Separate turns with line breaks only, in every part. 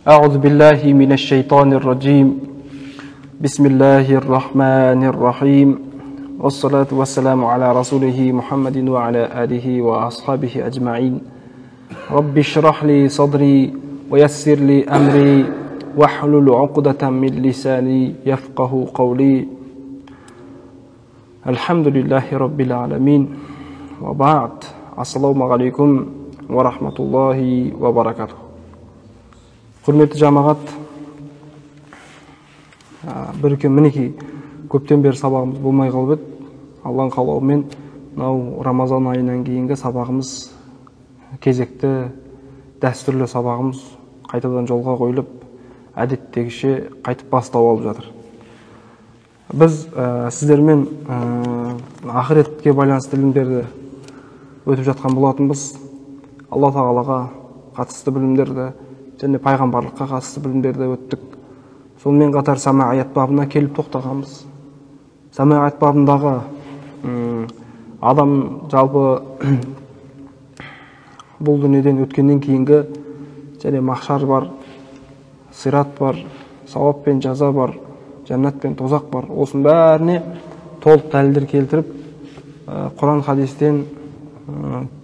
أعوذ بالله من الشيطان الرجيم بسم الله الرحمن الرحيم والصلاة والسلام على رسوله محمد وعلى آله وأصحابه أجمعين رب اشرح لي صدري ويسر لي أمري واحلل عقدة من لساني يفقه قولي الحمد لله رب العالمين وبعد السلام عليكم ورحمة الله وبركاته. Құрметті жамағат, бір күн мінекей көптен бері сабағымыз болмай қалып еді. Алланың қалауымен мынау Рамазан айынан кейінгі сабағымыз, кезекті дәстүрлі сабағымыз қайтадан жолға қойылып, әдеттегіше қайтып бастау алып жатыр. Біз сіздермен ақыретке байланысты білімдерді өтіп жатқан болатынбыз. Алла тағалаға қатысты білімдерді және пайғамбарлыққа қатысты білімдерді өттік. Сонымен қатар самаият бабына келіп тоқтағанбыз. Самаият бабындағы адам жалпы бұл дүниеден өткеннен кейінгі және махшар бар, сират бар, сауап пен жаза бар, жәннат пен тозақ бар. Осының бәріне толық дәлелдер келтіріп, Құран хадистен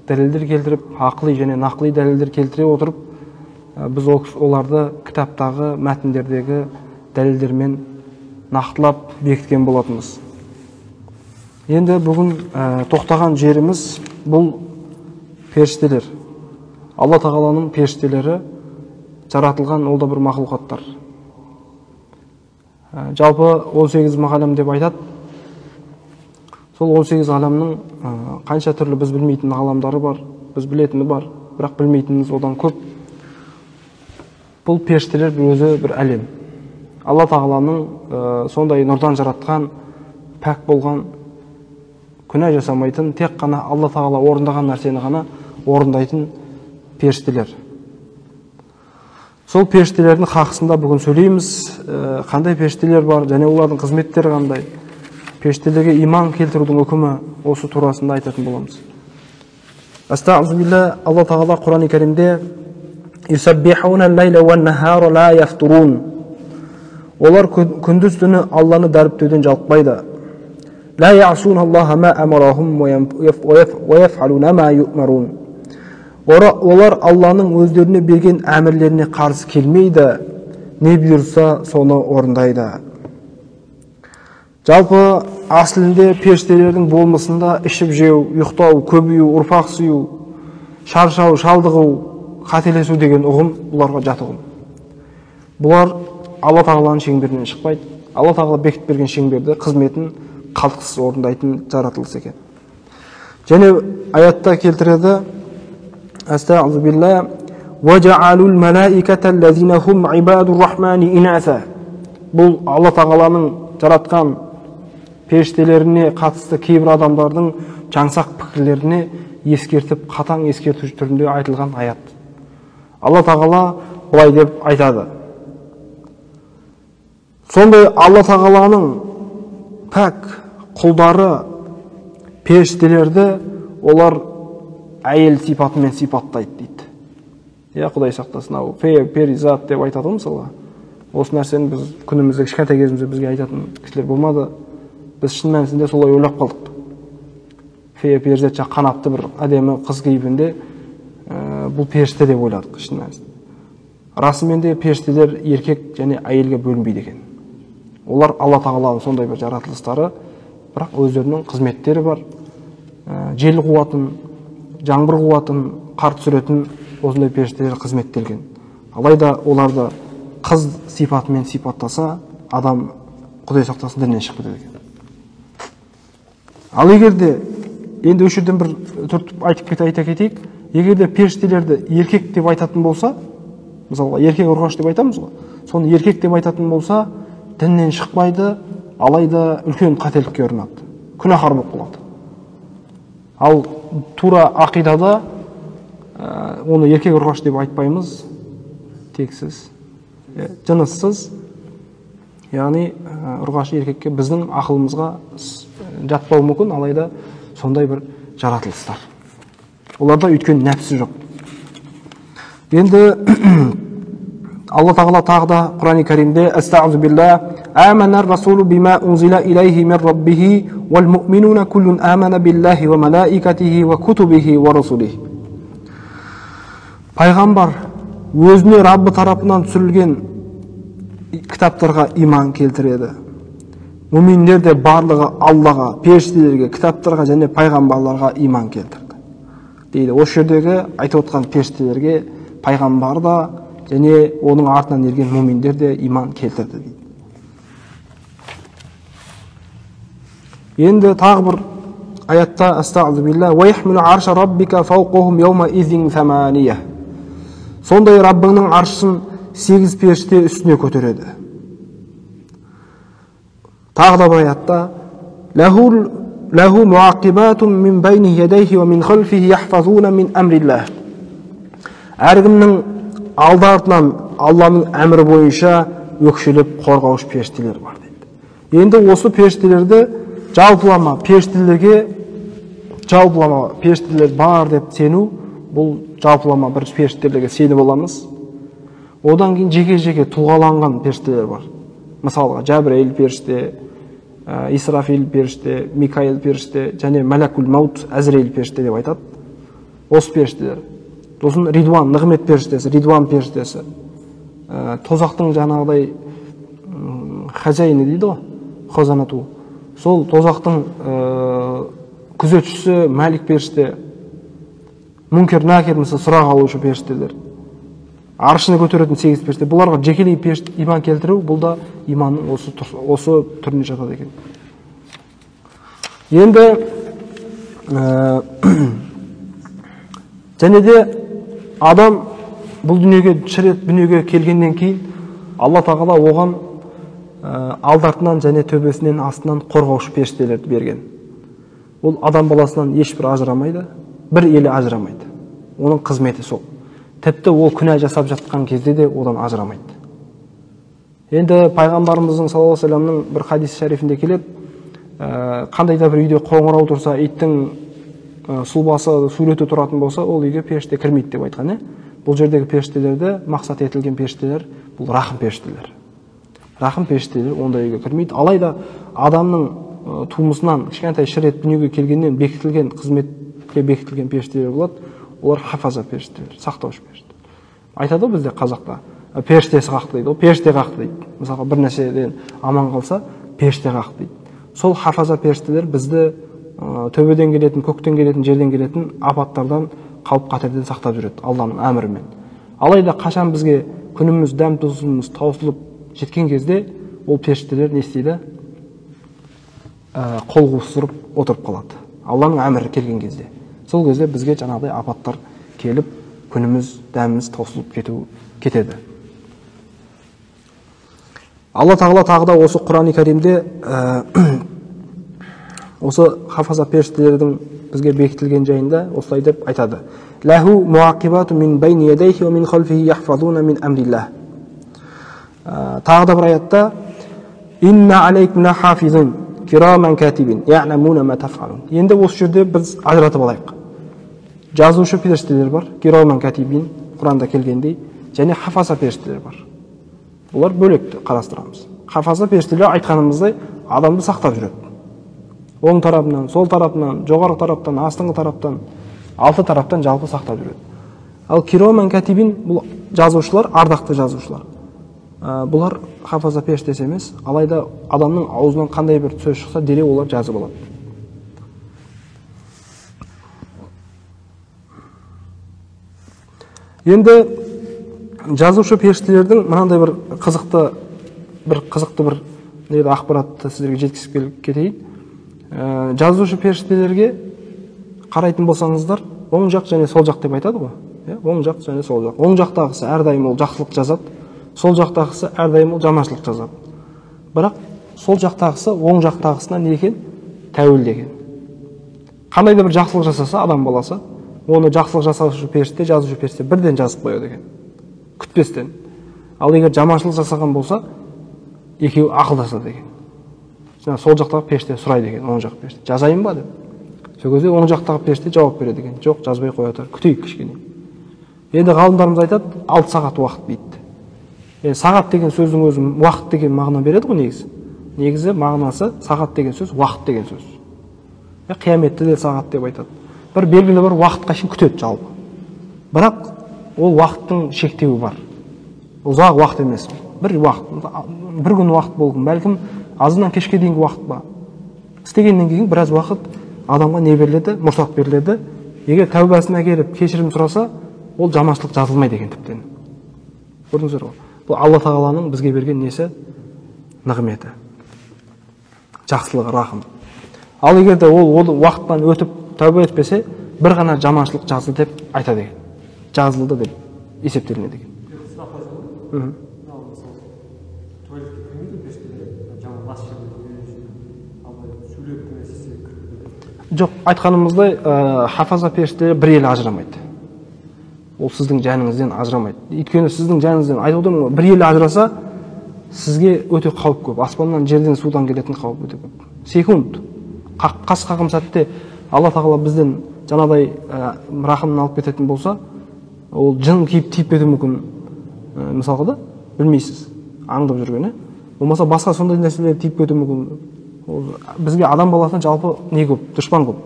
дәлелдер келтіріп, ақли және нақли дәлелдер келтіре отырып, біз оларды кітаптағы мәтіндердегі дәлелдермен нақтылап бекіткен болатынбыз. Енді бүгін тоқтаған жеріміз бұл періштелер. Алла тағаланың періштелері жаратылған ол да бір мақлұқаттар. Жалпы 18 ғалам деп айтады. Сол 18 ғаламның қанша түрлі біз білмейтін ғаламдары бар, біз білетіні бар, бірақ білмейтініміз одан көп. Бұл періштелер өзі бір әлем. Алла тағаланың сондай нұрдан жаратқан, пәк болған, күнә жасамайтын, тек қана Алла тағала орындаған нәрсені ғана орындайтын періштелер. Сол періштелердің хақысында бүгін сөйлейміз. Қандай періштелер бар және олардың қызметтері қандай? Періштелерге иман келтірудің үкімі осы турасында айтатын боламыз. Астағфирулла, Алла тағала Құран-ы Кәрімде «Юсаббихуна ал-лайла уан-нахара ла яфтурун». Олар күндіз түні Алланы дәріптеуден жалықпайды. «Ла яъсуналлаха ма амарахум ва яф'алуна ма ю'марун». Олар Алланың өздеріне берген әмірлеріне қарсы келмейді, не бұйырса соны орындайды. Жалпы асылында періштелердің болмысында ішіп жеу, ұйықтау, көбею, ұрпақ сүю, шаршау, шалдығу, қателесу деген ұғым бұларға жат ұғым. Бұлар Алла тағаланың шеңберінен шықпайды. Алла тағала бекітіп берген шеңберді қызметін қалтқысыз орындайтын жаратылыс екен. Және аятта келтіреді: Астағфирулла, «Ваджаалул малаиката аллазина хум ибадур рахмани инаса». Бұл Алла тағаланың жаратқан періштелеріне қатысты кейбір адамдардың жаңсақ пікірлеріне ескертіп, қатаң ескерту түрінде айтылған аят. Алла тағала былай деп айтады: сондай Алла тағаланың пәк құлдары періштелерді олар әйел сипатымен сипаттайды дейді. Құдай сақтасын, перизат деп айтады мысалға. Осы нәрсені біз күнімізде кішкентай кезімізде бізге айтатын кісілер болмады. Біз шын мәнісінде солай ойлап қалдық. Перизатша қанатты бір әдемі қыз кейпінде бұл періште деп ойладық шын мәнісінде. Расымен де періштелер еркек және әйелге бөлінбейді екен. Олар Алла тағаланың сондай бір жаратылыстары, бірақ өздерінің қызметтері бар. Жел қуатын, жаңбыр қуатын, қар түсіретін осындай періштелер қызметтелген. Алайда оларды қыз сипатымен сипаттаса, адам Құдай сақтасын діннен шығып кетеді екен. Ал егерде енді осы жерден бір түртіп айта кетейік, егерде періштелерді еркек деп айтатын болса, мысалға еркек ұрғаш деп айтамыз ғой, соны еркек деп айтатын болса, діннен шықпайды, алайда үлкен қателікке ұрынады, күнәһар болып қалады. Ал тура ақидада оны еркек ұрғаш деп айтпаймыз, тексіз, жыныссыз, яғни ұрғаш еркекке біздің ақылымызға жатпауы мүмкін, алайда сондай бір жаратылыстар. Оларда өйткені нәпсі жоқ. Енді Алла тағала тағы да Құран-ы Кәрімде Астағфиру билла Аманар расулу бима унзила илайхи мин раббихи вал муъминуна куллун амана биллахи ва малаикатихи ва кутубихи ва русулихи. Пайғамбар өзіне Раббы тарапынан түсірілген кітаптарға иман келтіреді. Муминдер де барлығы Аллаға, періштелерге, кітаптарға және пайғамбарларға иман келтірді. Дейді, осы жердегі айтып отқан періштелерге пайғамбар да және оның артынан ерген муминдер де иман келтірді дейді. Енді тағы бір аятта Астағфиру билла ва яхмилу арша раббика фауқухум яума изин самания. Сондай Раббыңның аршын 8 періште үстіне көтереді. Тағы да бір аятта лаху муақибатун мин байни ядайхи ва мин халфихи яхфазуна мин амриллах. Әркімнің алды артынан Алланың әмірі бойынша өкшелеп қорғаушы періштелер бар дейді. Енді осы періштелерді жалпылама періштелер бар деп сену, бұл жалпылама бір періштелерге сеніп боламыз. Одан кейін жеке-жеке тұлғаланған періштелер бар. Мысалға, Жәбірейіл періште, Исрафил періште, Микаил періште, және Мәләкул Маут, Әзірейіл періште деп айтады. Осы періштелер. Сосын Ридуан, Нығмет періштесі, Ридуан періштесі. Тозақтың жаңағыдай хазайыны дейді ғой, хозанату. Сол тозақтың күзетшісі Мәлик періште, Мүнкер Накир сұрақ алушы періштелер. Аршыны көтеретін 8 періште. Бұларға жекелей иман келтіру, бұл да иманның осы түріне жатады екен. Енді және де адам бұл дүниеге келгеннен кейін Алла тағала оған алдартынан және төбесінен астынан қорғаушы періштелерді берген. Ол адам баласынан ешбір ажырамайды, бір елі ажырамайды. Оның қызметі сол. Тіпті ол күнә жасап жатқан кезде де одан ажырамайды. Енді пайғамбарымыздың саллаллаху алейхи ва салламның бір хадис шарифінде келіп, қандай да бір үйде қоңырау тұрса, иттің сұлбасы суреті тұратын болса, ол үйге періште кірмейді деп айтқан. Бұл жердегі періштелерді мақсат етілген періштелер, бұл рахым періштелер. Рахым періштелер ондай үйге кірмейді. Алайда адамның тумысынан кішкентай шірет дүниеге келгеннен бекітілген қызметке бекітілген періштелер болады. Олар хафаза періштелер, сақтаушы періштелер. Айтады бізде қазақта, періштесі қақты дейді, ол періште қақты дейді. Мысалға бір нәрседен аман қалса, періште қақты дейді. Сол хафаза періштелер бізді төбеден келетін, көктен келетін, жерден келетін апаттардан, қауіп қатерден сақтап жүреді Алланың әмірімен. Алайда қашан бізге күніміз, дәм тұзымыз таусылып жеткен кезде, ол періштелер не істейді? Қол қусырып отырып қалады. Алланың әмірі келген кезде. Сол кезде бізге жаңағыдай апаттар келіп, күніміз, дәміміз таусылып кетеді. Алла тағала тағы да осы Құран-ы Кәрімде осы хафаза періштелердің бізге бекітілген жайында осылай деп айтады. Лаху муақибату мин байни ядайхи ва мин халфихи яхфазуна мин амриллах. Тағы да бір аятта инна алейкум лахафизун кираман катибин я'ламуна ма таф'алун. Енді осы жерде біз ажыратып алайық. Жазушы періштелер бар, кираман катибин, Құранда келгендей, және хафаза періштелер бар. Бұлар бөлек қарастырамыз. Хафаза періштелер айтқанымыздай адамды сақтап жүреді. Оң тарапынан, сол тарапынан, жоғарғы тараптан, астыңғы тараптан, алты тараптан жалпы сақтап жүреді. Ал кираман катибин бұл жазушылар, ардақты жазушылар. Бұлар хафаза періштесі емес, алайда адамның аузынан қандай бір сөз шықса, дереу олар жазып алады. Енді жазушы періштелердің мынандай бір қызықты ақпаратты сіздерге жеткізіп кетейін. Жазушы періштелерге қарайтын болсаңыздар, оң жақ және сол жақ деп айтады ғой. Оң жақ және сол жақ. Оң жақтағысы әрдайым ол жақсылық жазады, сол жақтағысы әрдайым ол жаманшылық жазады. Бірақ сол жақтағысы оң жақтағысына не екен? Тәуелді екен. Қандай да бір жақсылық жасаса адам баласы, оны жақсылық жасаушы періште, жазушы періште бірден жазып қояды екен. Күтпестен. Ал егер жаманшылық жасаған болса, екеуі ақылдасады екен. Сол жақтағы періште сұрайды екен, оң жақ періште. Жазайын ба деп. Сол кезде оң жақтағы періште жауап береді екен. Жоқ, жазбай қоя тұр, күтейік кішкене. Енді ғалымдарымыз айтады, 6 сағат уақыт дейді. Сағат деген сөздің өзі уақыт деген мағына береді ғой негізі. Негізі мағынасы сағат деген сөз, уақыт деген сөз. Қияметті де сағат деп айтады. Бір белгілі бір уақытқа шейін күтеді жалпы. Бірақ ол уақыттың шектеуі бар. Ұзақ уақыт емес. Бір уақыт, бір күн уақыт болғын, бәлкім азынан кешке дейінгі уақыт ба. Істегеннен кейін біраз уақыт адамға не беріледі, мұрсат беріледі. Егер тәубасына келіп кешірім сұраса, ол жаманшылық жазылмайды екен тіптен. Көрдіңіздер ғой. Бұл Алла тағаланың бізге берген несі? Нығметі. Жақсылығы, рахым. Ал егер де ол уақыттан өтіп тәуба етпесе, бір ғана жаманшылық жазылды деп айтады екен. Жазылды деп есептелінеді екен. Жоқ, айтқанымыздай, хафаза періштелер бір елі ажырамайды. Ол сіздің жаныңыздан ажырамайды. Өйткені сіздің жаныңыздан айтып отырмын, бір елі ажыраса, сізге өте қауіп көп. Аспаннан, жерден, судан келетін қауіп өте көп. Секунд, қас қағым сәтте Алла тағала бізден жаңадай рахымын алып кететін болса, ол жын киіп тиіп кетуі мүмкін. Мысалға да, білмейсіз, аңдып жүрген, болмаса басқа сондай нәрселер тиіп кетуі мүмкін. Бізге адам баласына жалпы не көп, дұшпан көп.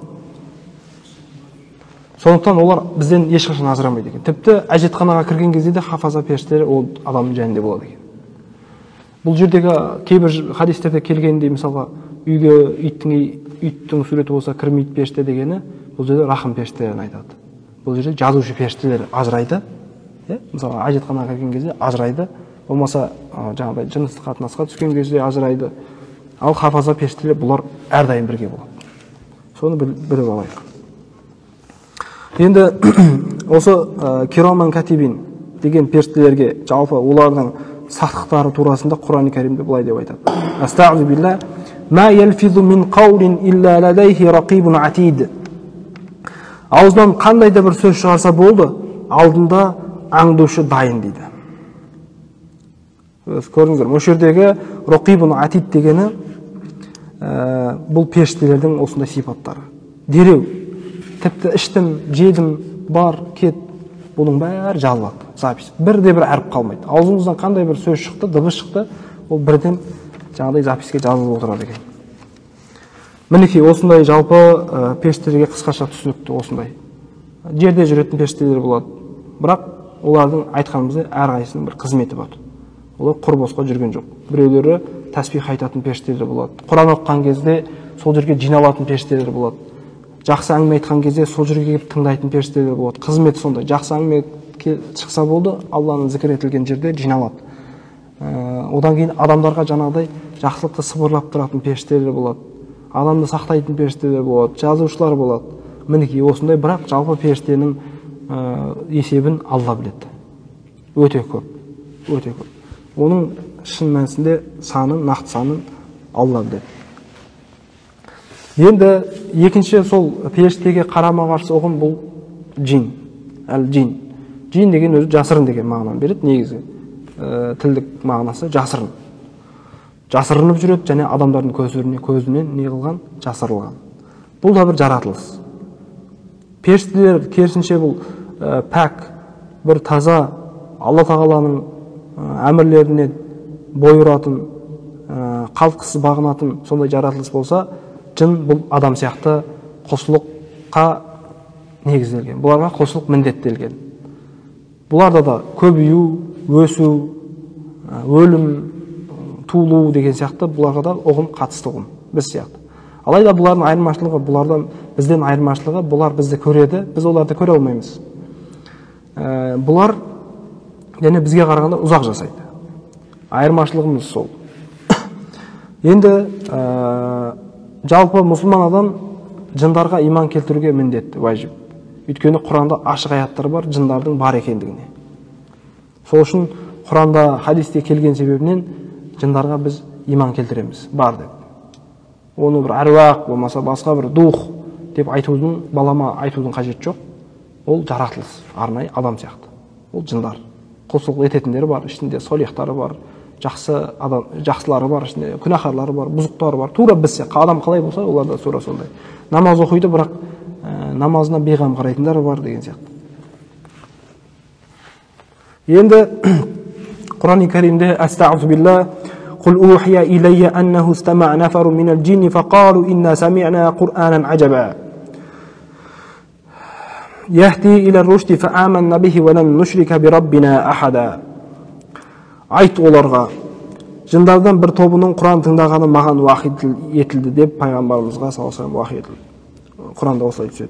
Сондықтан олар бізден ешқашан ажырамайды екен. Тіпті әжетханаға кірген кезде де хафаза періштелер ол адамның жанында болады екен. Бұл жердегі кейбір хадистерде келгендей, мысалға үйге иттің суреті болса кірмейді періште дегені, бұл жерде рахым періштелерін айтады. Бұл жерде жазушы періштелер ажырайды. Мысалы әжетханаға кірген кезде ажырайды, болмаса жаңағыдай жыныстық қатынасқа түскен кезде ажырайды. Ал хафаза періштелер бұлар әрдайым бірге болады. Соны біліп алайық. Енді осы кираман катибин деген періштелерге жалпы олардың сақтықтары турасында Құран-ы Кәрімде былай деп айтады. Астағфиру билла, ма ялфизу мин қаулин илля ладайхи рақибун атид. Аузынан қандай да бір сөз шығарса болды, алдында аңдушы дайын дейді. Көрдіңіздер, осы жердегі рақибун атид дегені бұл періштелердің осындай сипаттары. Дереу, тіпті іштім, жедім, бар, кет, бұның бәрі жазылады, запись. Бірде-бір әріп қалмайды. Аузыңыздан қандай бір сөз шықты, дыбыс шықты, ол бірден жаңағыдай записке жазылып отырады екен. Мінекей осындай жалпы періштелерге қысқаша түсінікті осындай. Жерде жүретін періштелер болады. Бірақ олардың айтқанымызда әрқайсының бір қызметі бар. Олар құр босқа жүрген жоқ. Біреулері тәсбих айтатын періштелер болады. Құран оқыған кезде сол жерге жиналатын періштелер болады. Жақсы әңгіме айтқан кезде сол жерге келіп тыңдайтын періштелер болады. Қызметі сондай. Жақсы әңгіме шықса болды, Алланың зікір етілген жерде жиналады. Одан кейін адамдарға жаңағыдай жақсылықты сыбырлап тұратын періштелер болады. Адамды сақтайтын періштелер болады, жазушылар болады. Мінекей осындай, бірақ жалпы періштенің есебін Алла біледі. Өте көп, өте көп. Оның шын мәнісінде санын, нақты санын Алла біледі. Енді екінші сол періштеге қарама қарсы ұғым бұл джин. Әл-джин. Джин деген өзі жасырын деген мағынаны береді. Негізі тілдік мағынасы жасырын. Жасырынып жүреді және адамдардың көзінен не қылған? Жасырылған. Бұл да бір жаратылыс. Періштелер керісінше бұл пәк, бір таза, Алла тағаланың әмірлеріне бой ұратын, қалтқысы бағынатын сондай жаратылыс болса, жын бұл адам сияқты құлшылыққа негізделген. Бұларға құлшылық міндеттелген. Бұларда да көбею, өсу, өлім, туылу деген сияқты бұларға да ұғым қатысты ұғым, біз сияқты. Алайда бұлардың айырмашылығы, бұлардан бізден айырмашылығы, бұлар бізді көреді, біз оларды көре алмаймыз. Бұлар және бізге қарағанда ұзақ жасайды. Айырмашылығымыз сол. Енді жалпы мұсылман адам жындарға иман келтіруге міндетті, уәжіп. Өйткені Құранда ашық аяттар бар жындардың бар екендігіне. Сол үшін Құранда хадисте келген себебінен жындарға біз иман келтіреміз, бар деп. Оны бір әруақ болмаса басқа бір дух деп айтудың, балама айтудың қажет жоқ. Ол жаратылыс, арнайы адам сияқты. Ол жындар. Құлшылық ететіндері бар, ішінде солихтары бар, жақсылары бар, ішінде күнәһарлары бар, бұзықтары бар. Тура біз сияқты. Адам қалай болса, олар да тура сондай. Намаз оқиды, бірақ намазына бейғам қарайтындары бар деген сияқты. Енді Құран-ы Кәрімде Астағфу билла Құл ухия илайя аннаху стама'a нафару минал джинни фақалу инна сами'на Qur'анан аджаба яхди иля рушди фа'аманна бихи ва лан нушрика би раббина ахада. Айт оларға, жындардан бір тобының Құран тыңдағаны маған уахи етілді деп пайғамбарымызға саллаллаху алейхи уахи етілді. Құранда осылай түседі.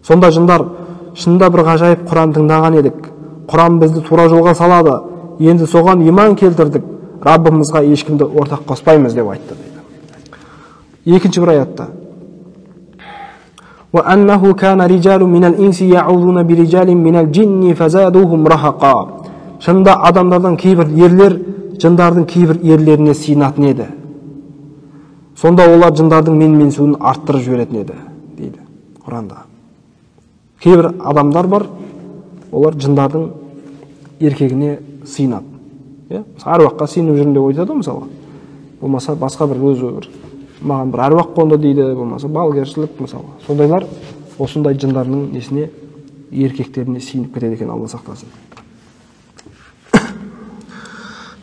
Сонда жындар, шынында бір ғажайып Құран тыңдаған едік. Құран бізді тура жолға салады. Енді соған иман келтірдік. Раббымызға ешкімді ортақ қоспаймыз деп айтты дейді. Екінші бір аятта وَأَنَّهُ كَانَ رِجَالٌ مِنَ الْإِنْسِ يَعُوذُونَ بِرِجَالٍ مِنَ الْجِنِّ فَزَادُوهُمْ رَهَقًا. Шынында адамдардан кейбір ерлер жындардың кейбір ерлеріне сыйынатын еді. Сонда олар жындардың менменсуін арттырып жіберетін еді дейді Құранда. Кейбір адамдар бар, олар жындардың еркегіне сыйынады. Әруаққа сыйынып жүрмін деп айтады мысалы. Болмаса басқа бір өзі бір маған бір әруақ қонды дейді, болмаса балгершілік мысалы. Сондайлар осындай жындарының несіне еркектеріне сыйынып кетеді екен, Алла сақтасын.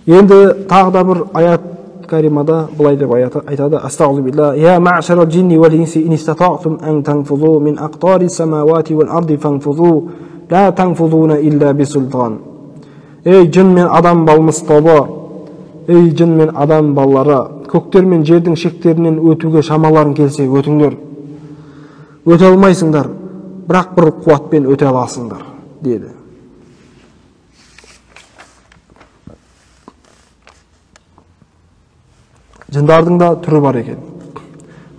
Енді тағы да бір аят каримада былай деп айтады: Астағфиру билла я ма'шарал джинни вал инси ин истатa'тум ан танфузу мин aqtarис самавати вал арди фанфузу ла танфузуна илля бисултан. Ей жын мен адам балмыс тобы, ей жын мен адам баллары, көктер мен жердің шектерінен өтуге шамаларың келсе өтіңдер. Өте алмайсыңдар, бірақ бір қуатпен өте аласыңдар деді. Жындардың да түрі бар екен.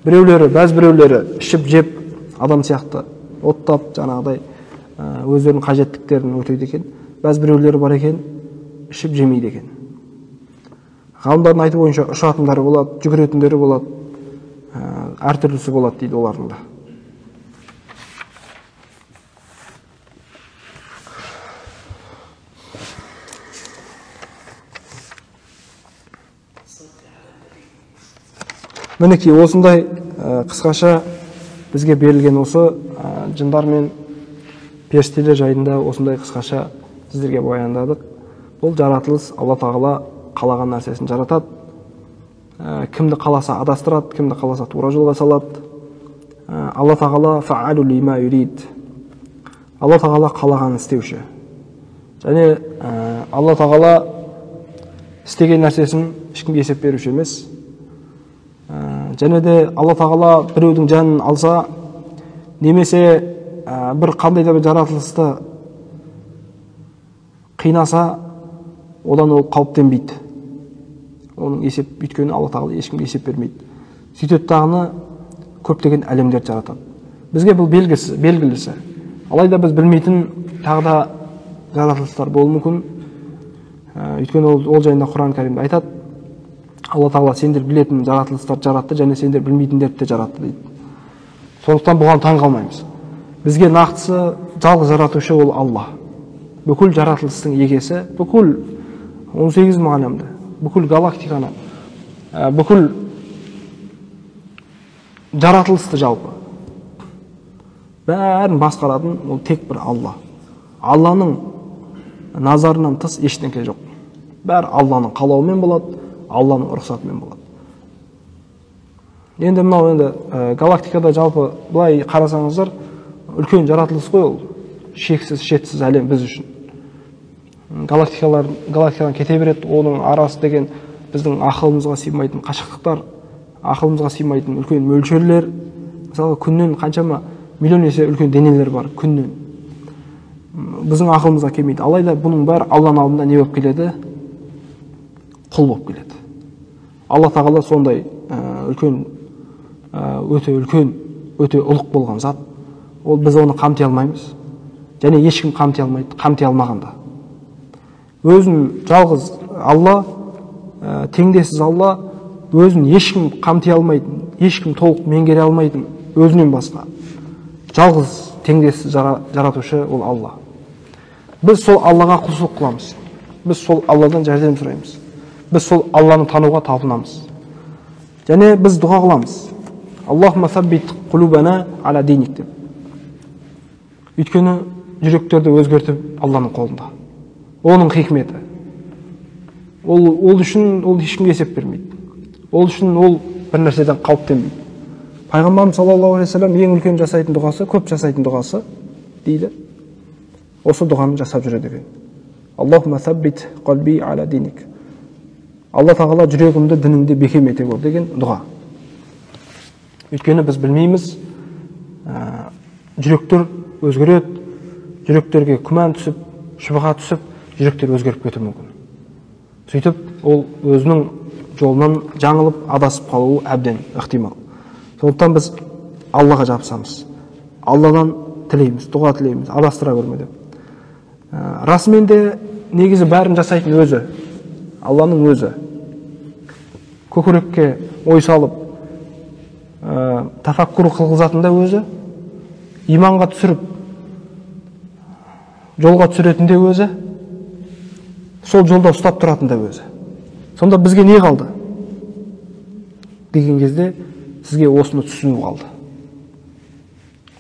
Біреулері, бәз біреулері ішіп жеп адам сияқты оттап жаңағыдай өздерінің қажеттіктерін өтейді екен. Бәз біреулері бар екен, ішіп жемейді екен. Ғалымдардың айту бойынша ұшатындары болады, жүгіретіндері болады, әртүрлісі болады дейді олардың да. Мінекей осындай қысқаша бізге берілген осы жындар мен періштелер жайында осындай қысқаша сіздерге баяндадық. Бұл жаратылыс Алла тағала қалаған нәрсесін жаратады. Кімді қаласа адастырады, кімді қаласа тура жолға салады. Алла тағала фа'алу лима юрид. Алла тағала қалаған істеуші. Және Алла тағала істеген нәрсесін ешкімге есеп беруші емес. Және де Алла тағала біреудің жанын алса, немесе бір қандай да бір жаратылысты қинаса, одан ол қауіптенбейді. Оның есеп өйткені Алла тағала ешкімге есеп бермейді. Сөйтеді тағыны көптеген әлемдер жаратады. Бізге бұл белгілісі. Алайда біз білмейтін тағы да жаратылыстар болуы мүмкін. Өйткені ол жайында Құран Кәрімде айтады. Алла тағала сендер білетін жаратылыстар жаратты, және сендер білмейтіндерді де жаратты дейді. Сондықтан бұған таң қалмаймыз. Бізге нақтысы жалғыз жаратушы ол Алла. Бүкіл жаратылыстың егесі, бүкіл 18 ғаламды, бүкіл галактиканы, бүкіл жаратылысты жалпы бәрін басқаратын ол тек бір Алла. Алланың назарынан тыс ештеңе жоқ. Бәрі Алланың қалауымен болады, Алланың рұқсатымен болады. Енді мынау галактикада жалпы былай қарасаңыздар, үлкен жаратылыс қой ол. Шексіз, шетсіз әлем біз үшін. Галактикадан кете береді, оның арасы деген біздің ақылымызға сыймайтын қашықтықтар, ақылымызға сыймайтын үлкен мөлшерлер. Мысалы, күннен қаншама миллион есе үлкен денелер бар, күннен. Біздің ақылымызға келмейді. Алайда бұның бәрі Алланың алдында не болып келеді? Құл болып келеді. Алла тағала сондай үлкен, өте ұлық болған зат. Ол біз оны қамти алмаймыз. Және ешкім қамти алмайды, қамти алмағанда. Өзін жалғыз Алла, теңдессіз Алла, өзін ешкім қамти алмайтын, ешкім толық меңгере алмайтын, өзінен басқа. Жалғыз теңдессіз жаратушы ол Алла. Біз сол Аллаға құлшылық қыламыз. Біз сол Алладан жәрдем сұраймыз. Біз сол Алланы тануға талпынамыз. Және біз дұға қыламыз. Аллахумма саббит құлубана ала диник деп. Өйткені жүректерді өзгертіп Алланың қолында. Оның хикметі. Ол үшін ол ешкімге есеп бермейді. Ол үшін ол бір нәрседен қауіптенбейді. Пайғамбарымыз саллаллаху алейхи вассалам ең үлкен жасайтын дұғасы, көп жасайтын дұғасы дейді. Осы дұғаны жасап жүреді екен. Аллахумма саббит қалби аля диник. Алла тағала жүрегімді дініңде бекем ете көр деген дұға. Өйткені біз білмейміз, жүректер өзгереді, жүректерге күмән түсіп, шүбһа түсіп, жүректер өзгеріп кетуі мүмкін. Сөйтіп, ол өзінің жолынан жаңылып, адасып қалуы әбден ықтимал. Сондықтан біз Аллаға жабысамыз. Алладан тілейміз, дұға тілейміз, адастыра көрме деп. Расымен де негізі бәрін жасайтын өзі, Алланың өзі. Көкірекке ой салып, тафаккур қылғызатын да өзі, иманға түсіріп, жолға түсіретін де өзі, сол жолда ұстап тұратын да өзі. Сонда бізге не қалды? Деген кезде сізге осыны түсіну қалды.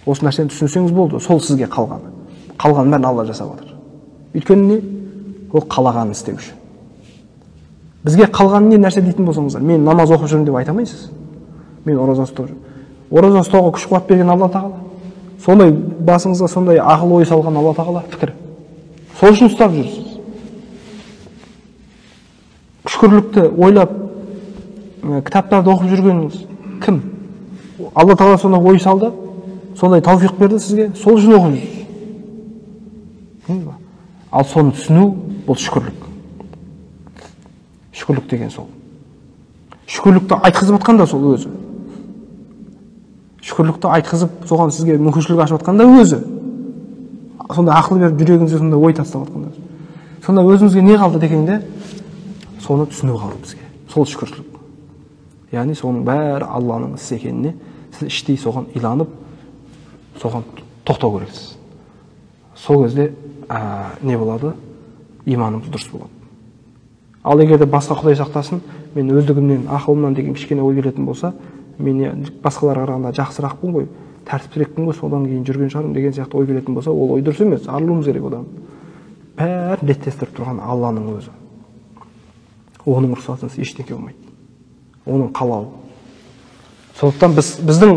Осы нәрсені түсінсеңіз болды, сол сізге қалғаны. Қалғанын бәрін Алла жасап отыр. Өйткені не? Ол қалағанын істеуші. Бізге қалғаны не нәрсе дейтін болсаңыздар, мен намаз оқып жүрмін деп айта алмайсыз. Мен ораза ұстап жүрмін. Ораза ұстауға күш қуат берген Алла тағала. Сондай басыңызға сондай ақыл ой салған Алла тағала пікір. Сол үшін ұстап жүрсіз. Шүкірлікті ойлап, кітаптарды оқып жүргеніңіз кім? Алла тағала сондай ой салды, сондай тауфиқ берді сізге, сол үшін оқып жүрсіз. Ал соны түсіну бұл шүкірлік. Шүкірлік деген сол. Шүкірлікті айтқызып жатқан да сол өзі. Шүкірлікті айтқызып, соған сізге мүмкіншілік ашып жатқан да өзі. Сонда ақыл беріп жүрегіңізге сонда ой тастап жатқан да. Сонда өзімізге не қалды дегенде, соны түсіну қалды бізге. Сол шүкірлік. Яғни соның бәрі Алланың ісі екеніне сіз іштей соған иланып, соған тоқтау керексіз. Сол кезде не болады? Иманымыз дұрыс болады. Ал егер де басқа Құдай сақтасын, мен өздігімнен, ақылымнан деген кішкене ой келетін болса, мен басқаларға қарағанда жақсырақпын ғой, тәртіптірекпін ғой, содан кейін жүрген шығармын деген сияқты ой келетін болса, ол ой дұрыс емес, арылуымыз керек одан. Бәрін реттестіріп тұрған Алланың өзі. Оның рұқсатынсыз ештеңе болмайды. Оның қалауы. Сондықтан біздің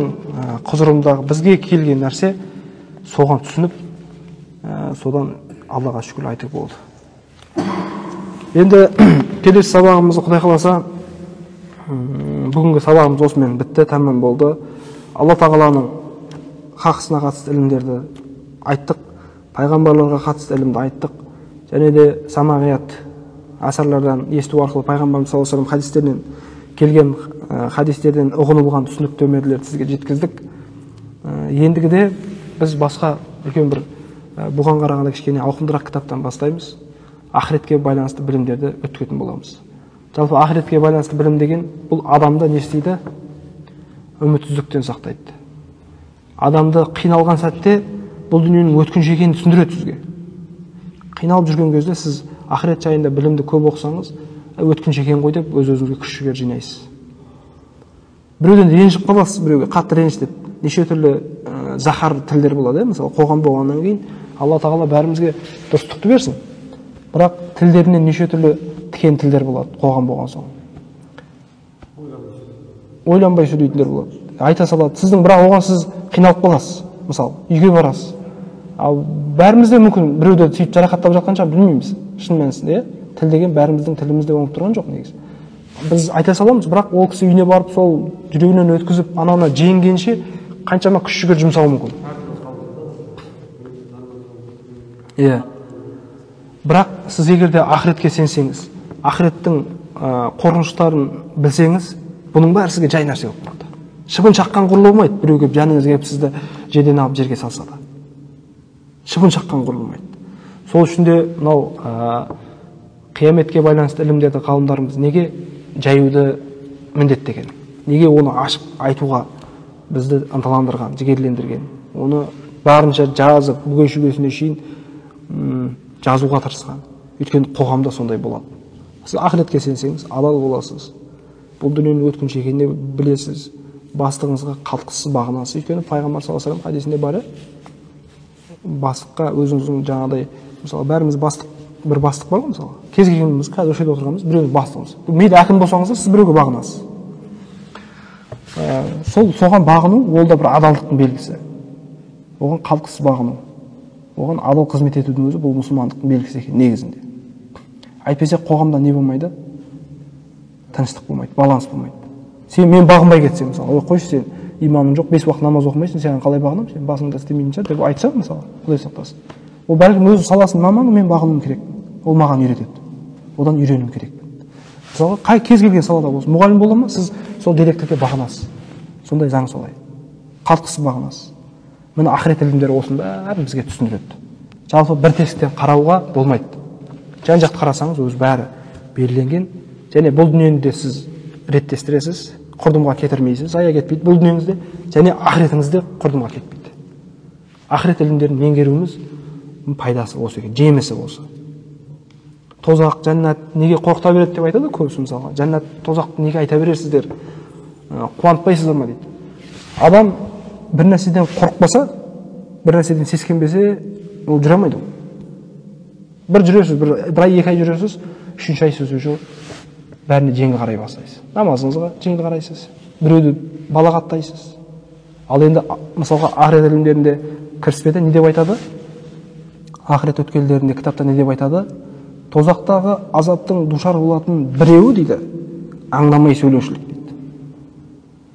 құзырымдағы бізге келген нәрсе соған түсініп, содан Аллаға шүкір айтып болды. Енді келесі сабағымызды Құдай қаласа, бүгінгі сабағымыз осымен бітті, тәмам болды. Алла тағаланың хақысына қатысты ілімдерді айттық, пайғамбарларға қатысты ілімді айттық, және де самағият асарлардан есту арқылы пайғамбарымыз саллаллаху алейхи вассалам хадистерінен келген хадистерден ұғынылған түсініктемелерді сізге жеткіздік. Ендігіде біз басқа үлкен бір бұған қарағанда кішкене ауқымдырақ кітаптан бастаймыз. Ақыретке байланысты білімдерді өткізетін боламыз. Жалпы ақыретке байланысты білім деген бұл адамды не істейді? Үмітсіздіктен сақтайды. Адамды қиналған сәтте бұл дүниенің өткінші екенін түсіндіреді сізге. Қиналып жүрген кезде сіз ақырет жайында білімді көп оқысаңыз, өткінші екен ғой деп өз-өзіңізге күш жігер жинайсыз. Біреуден ренжіп қаласыз, біреуге қатты реніш деп. Неше түрлі захар тілдер болады, мысалы қоғам болғаннан кейін Алла тағала бәрімізге дұрыстықты берсін. Бірақ тілдерінен неше түрлі тікен тілдер болады, қоғам болған соң. Ойланбай сөйлейтіндер болады. Айта салады. Сіздің бірақ оған сіз қиналып қаласыз. Мысалы, үйге барасыз. Ал бәрімізде мүмкін біреуді сөйтіп жарақаттап жатқан шығар, білмейміз. Шын мәнісінде, тіл деген бәріміздің тілімізде оңып тұрған жоқ негізі. Біз айта саламыз, бірақ ол кісі үйіне барып сол жүрегінен өткізіп, анауына жеңгенше қаншама күш жігер жұмсауы мүмкін. Бірақ сіз егер де ақыретке сенсеңіз, ақыреттің қорқыныштарын білсеңіз, бұның бәрі сізге жай нәрсе болып қалады. Шыбын шаққан құрылмайды, біреу келіп жаныңызға келіп сізді жерден алып жерге салса да. Шыбын шаққан құрылмайды. Сол үшін де мынау қияметке байланысты ілімдерді ғалымдарымыз неге жаюды міндеттеген? Неге оны ашып айтуға бізді ынталандырған, жігерлендірген? Оны барынша жазып, бүге-шүгесіне шейін жазуға тырысқан. Өйткені қоғамда сондай болады. Сіз ақыретке сенсеңіз, адал боласыз. Бұл дүниенің өткінші екенін білесіз. Бастығыңызға қалтқысыз бағынасыз. Өйткені пайғамбар саллаллаху алейхи вассалам хадисінде бар, бастыққа өзіңіздің жаңағыдай, мысалы бәріміз бастық бір бастық бар ғой, мысалы. Кез келгеніміз қазір осы жерде отырғанымыз біреудің бастығымыз. Мейлі әкім болсаңыз да, сіз біреуге бағынасыз. Соған бағыну, ол да бір адалдықтың белгісі. Оған қалтқысыз бағыну. Оған адал қызмет етудің өзі бұл мұсылмандықтың белгісі екен негізінде. Әйтпесе қоғамда не болмайды? Тыныштық болмайды, баланс болмайды. Мен бағынбай кетсем, мысалы, қойшы, сен имамың жоқ, 5 уақыт намаз оқымайсың, сен қалай бағынамын? Сен басыңда істемейтін шығар деп айтсам, мысалы, Құдай сақтасын. Ол бәлкім өз саласының маманы, мен бағынуым керек. Ол маған үйретеді. Одан үйренуім керек. Мысалы, қай кез келген салада болсын, мұғалім бола ма, сіз сол директорге бағынасыз. Сондай заң солай. Қалтқысыз бағынасыз. Міне ақырет ілімдері осының бәрін бізге түсіндіреді. Жалпы бір тесіктен қарауға болмайды. Жан-жақты қарасаңыз, өзі бәрі белгіленген. Және бұл дүниені де сіз реттестіресіз, құрдымға кетірмейсіз, зая кетпейді бұл дүниеңізде, және ақыретіңізде құрдымға кетпейді. Ақырет ілімдерін меңгеруіміз пайдасы осы екен, жемісі осы. Тозақ, жәннат неге қорқыта береді деп айтады көбісі, мысалға. Жәннат, тозақты неге айта бересіздер? Қуантпайсыздар ма дейді. Адам бір нәрседен қорықпаса, бір нәрседен сескенбесе, ол жүре алмайды. Бір жүресіз, бір ай, 2 ай жүресіз, 3-ші ай сөзі жоқ. Бәріне жеңіл қарай бастайсыз. Намазыңызға жеңіл қарайсыз. Біреуді балағаттайсыз. Ал енді, мысалға, ақырет ілімдерінде кіріспеде не деп айтады? Ақырет өткелдерінде кітапта не деп айтады? Тозақтағы азаптың душар болатын біреуі дейді, аңдамай сөйлеушілік дейді.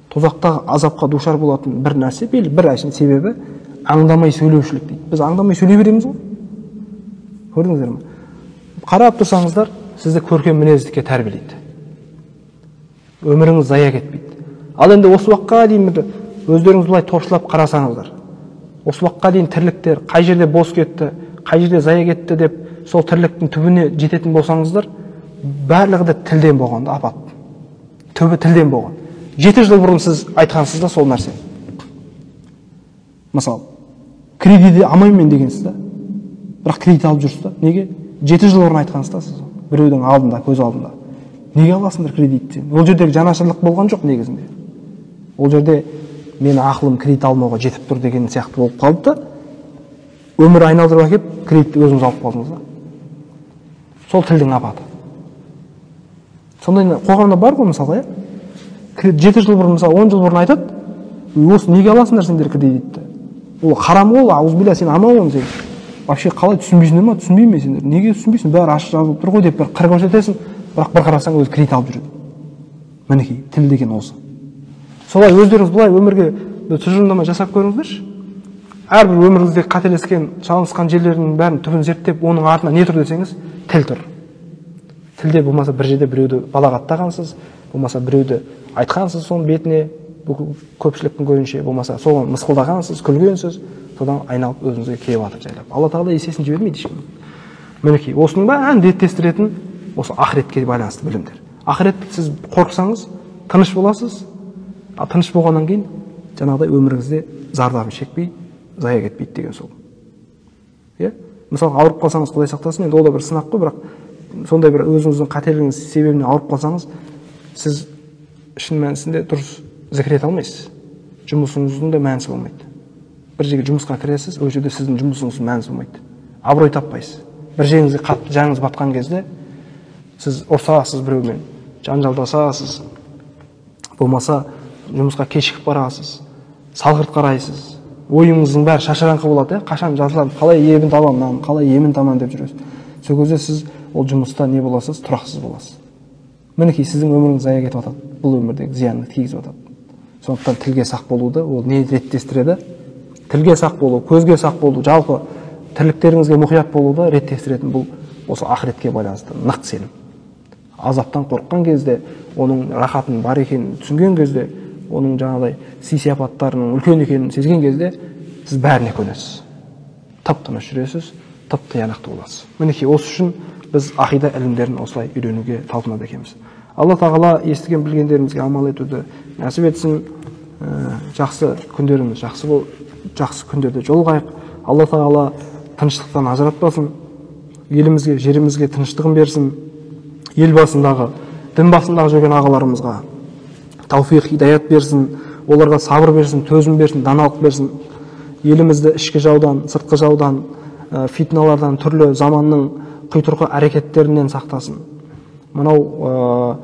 Тозақтағы азапқа душар болатын бір нәрсе, бір себебі аңдамай сөйлеушілік дейді. Біз аңдамай сөйлей береміз ғой. Көрдіңіздер ме? Қарап тұрсаңыздар, сізді көркем мінездікке тәрбиелейді. Өміріңіз зая кетпейді. Ал енді осы уақытқа дейін өздеріңіз бұлай топшылап қарасаңыздар, осы уақытқа дейін тірліктер қай жерде бос кетті, қай жерде зая кетті деп сол тірліктің түбіне жететін болсаңыздар, барлығы да тілден болған, апат. Түбі тілден болған. 7 жыл бұрын сіз айтқансыз да сол нәрсе. Мысалы, кредитті алмаймын дегенсіз да, бірақ кредит алып жүрсіз да. Неге? 7 жыл бұрын айтқансыз да сіз. Біреудің алдында, көз алдында. Неге аласыңдар кредитті? Ол жердегі жанашырлық болған жоқ негізінде. Ол жерде мені ақылым кредит алмауға жетіп тұр деген сияқты болып қалды да, өмір айналдырып әкеп, кредитті өзіңіз алып қалдыңыз да. Сол тілдің апаты. Сондай қоғамда бар ғой, мысалы, 7 жыл бұрын, мысалы, 10 жыл бұрын айтады, осы неге аласыңдар сендер кредитті? Ол харам ол, ауызбилля, сен аман сен. Вообще қалай түсінбейсіңдер ма? Түсінбеймін сендер. Неге түсінбейсің? Бәрі ашық жазылып тұр ғой деп бір қыр көрсетесің, бірақ бір қарасаң өзі кредит алып жүреді. Мінекей, тіл деген осы. Солай өздеріңіз бұлай өмірге тұжырымдама жасап көріңіздерші. Әрбір өміріңізде қателескен, шалынысқан жерлерінің бәрін түбін зерттеп, оның артына не тұр десеңіз, тіл тұр. Тілде болмаса бір жерде біреуді балағаттағансыз, болмаса біреуді айтқансыз соның бетіне, көпшіліктің көзінше, болмаса соған мысқылдағансыз, күлгенсіз, содан айналып өзіңізге келіп жатыр жайлап. Алла тағала есесін жібермейді ешкім. Мінекей, осының бәрін реттестіретін осы ақыретке байланысты білімдер. Ақыретті сіз қорықсаңыз, тыныш боласыз, тыныш болғаннан кейін жаңағыдай өміріңізде зардабын шекпей, зая кетпейді деген сол. Мысалы, ауырып қалсаңыз, Құдай сақтасын, енді ол да бір сынақ қой, бірақ сондай бір өзіңіздің қателігіңіз себебінен ауырып қалсаңыз, сіз шын мәнісінде дұрыс зікір ете алмайсыз. Жұмысыңыздың да мәнісі болмайды. Бір жерге жұмысқа кіресіз, ол жерде сіздің жұмысыңыздың мәнісі болмайды. Абырой таппайсыз. Бір жеріңізге қатты жаныңыз батқан кезде сіз ұрсасыз біреумен, жанжалдасасыз, болмаса жұмысқа кешігіп барасыз, салғырт қарайсыз, ойыңыздың бәрі шашыраңқы болады, қашан жазылады, қалай емін табамын, қалай емін табамын деп жүресіз. Сол кезде сіз ол жұмыста не боласыз, тұрақсыз боласыз. Мінекей сіздің өміріңіз зая кетіп жатады, бұл өмірдегі зиянды тигізіп жатады. Сондықтан тілге сақ болуды, ол не реттестіреді? Тілге сақ болу, көзге сақ болу, жалпы тірліктеріңізге мұқият болуды реттестіретін бұл осы ақыретке байланысты нық сенім. Азаптан қорыққан кезде, оның рахатының бар екенін түсінген кезде, оның жаңағыдай сый-сияпаттарының үлкен екенін сезген кезде, сіз бәріне көнесіз. Тып-тыныш жүресіз, тып-тиянақты боласыз. Мінекей осы үшін біз ақида ілімдерін осылай үйренуге талпынады екенбіз. Алла тағала естіген білгендерімізге амал етуді нәсіп етсін. Жақсы күндеріміз жақсы күндерде жолығайық. Алла тағала тыныштықтан ажыратпасын, елімізге, жерімізге тыныштығын берсін. Ел басындағы, дін басындағы жүрген ағаларымызға тауфиқ, хидаят берсін, оларға сабыр берсін, төзім берсін, даналық берсін. Елімізді ішкі жаудан, сыртқы жаудан, фитналардан, түрлі заманның құйтырқы әрекеттерінен сақтасын. Мынау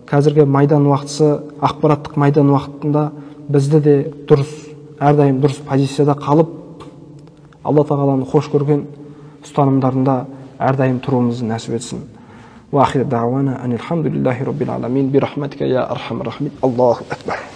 қазіргі майдан уақытысы, ақпараттық майдан уақытында бізді де дұрыс, әрдайым дұрыс позицияда қалып, Алла тағаланы хош көрген ұстанымдарында әрдайым тұруымызды нәсіп етсін. Ва ахир дағуана анил хамдулиллахи раббил аламин би рахматика я архамар рахимин. Аллаху акбар.